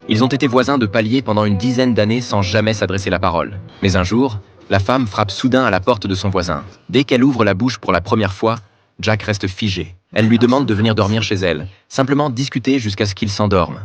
Ils ont été voisins de palier pendant une dizaine d'années sans jamais s'adresser la parole. Mais un jour, la femme frappe soudain à la porte de son voisin. Dès qu'elle ouvre la bouche pour la première fois, Jack reste figé. Elle lui demande de venir dormir chez elle, simplement discuter jusqu'à ce qu'il s'endorme.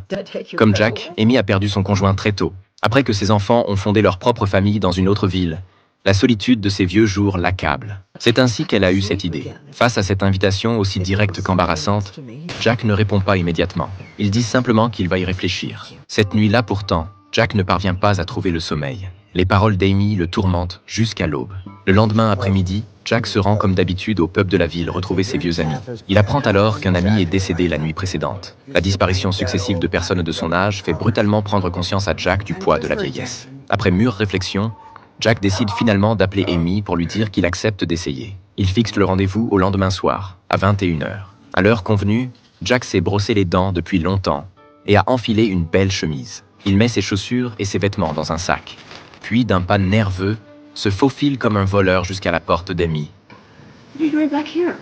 Comme Jack, Amy a perdu son conjoint très tôt, après que ses enfants ont fondé leur propre famille dans une autre ville. La solitude de ces vieux jours l'accable. C'est ainsi qu'elle a eu cette idée. Face à cette invitation aussi directe qu'embarrassante, Jack ne répond pas immédiatement. Il dit simplement qu'il va y réfléchir. Cette nuit-là pourtant, Jack ne parvient pas à trouver le sommeil. Les paroles d'Amy le tourmentent jusqu'à l'aube. Le lendemain après-midi, Jack se rend comme d'habitude au pub de la ville retrouver ses vieux amis. Il apprend alors qu'un ami est décédé la nuit précédente. La disparition successive de personnes de son âge fait brutalement prendre conscience à Jack du poids de la vieillesse. Après mûre réflexion, Jack décide finalement d'appeler Amy pour lui dire qu'il accepte d'essayer. Il fixe le rendez-vous au lendemain soir, à 21h. À l'heure convenue, Jack s'est brossé les dents depuis longtemps et a enfilé une belle chemise. Il met ses chaussures et ses vêtements dans un sac. Puis, d'un pas nerveux, se faufile comme un voleur jusqu'à la porte d'Amy. What are you doing back here?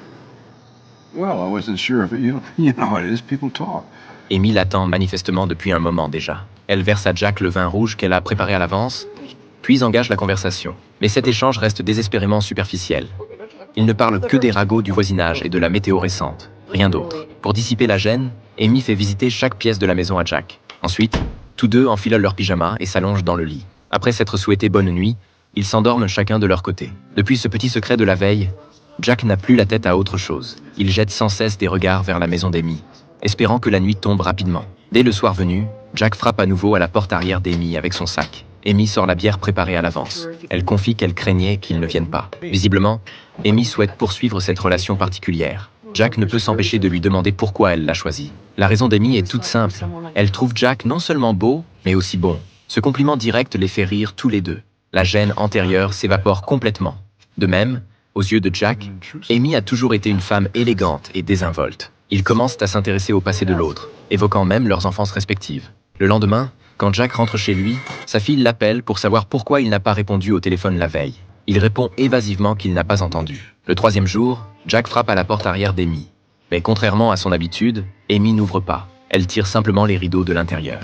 Well, I wasn't sure if you know how it is, people talk. Amy l'attend manifestement depuis un moment déjà. Elle verse à Jack le vin rouge qu'elle a préparé à l'avance, puis engage la conversation. Mais cet échange reste désespérément superficiel. Il ne parle que des ragots du voisinage et de la météo récente, rien d'autre. Pour dissiper la gêne, Amy fait visiter chaque pièce de la maison à Jack. Ensuite, tous deux enfilent leur pyjama et s'allongent dans le lit. Après s'être souhaité bonne nuit, ils s'endorment chacun de leur côté. Depuis ce petit secret de la veille, Jack n'a plus la tête à autre chose. Il jette sans cesse des regards vers la maison d'Amy, espérant que la nuit tombe rapidement. Dès le soir venu, Jack frappe à nouveau à la porte arrière d'Amy avec son sac. Amy sort la bière préparée à l'avance. Elle confie qu'elle craignait qu'il ne vienne pas. Visiblement, Amy souhaite poursuivre cette relation particulière. Jack ne peut s'empêcher de lui demander pourquoi elle l'a choisi. La raison d'Amy est toute simple. Elle trouve Jack non seulement beau, mais aussi bon. Ce compliment direct les fait rire tous les deux. La gêne antérieure s'évapore complètement. De même, aux yeux de Jack, Amy a toujours été une femme élégante et désinvolte. Ils commencent à s'intéresser au passé de l'autre, évoquant même leurs enfances respectives. Le lendemain, quand Jack rentre chez lui, sa fille l'appelle pour savoir pourquoi il n'a pas répondu au téléphone la veille. Il répond évasivement qu'il n'a pas entendu. Le troisième jour, Jack frappe à la porte arrière d'Amy. Mais contrairement à son habitude, Amy n'ouvre pas. Elle tire simplement les rideaux de l'intérieur.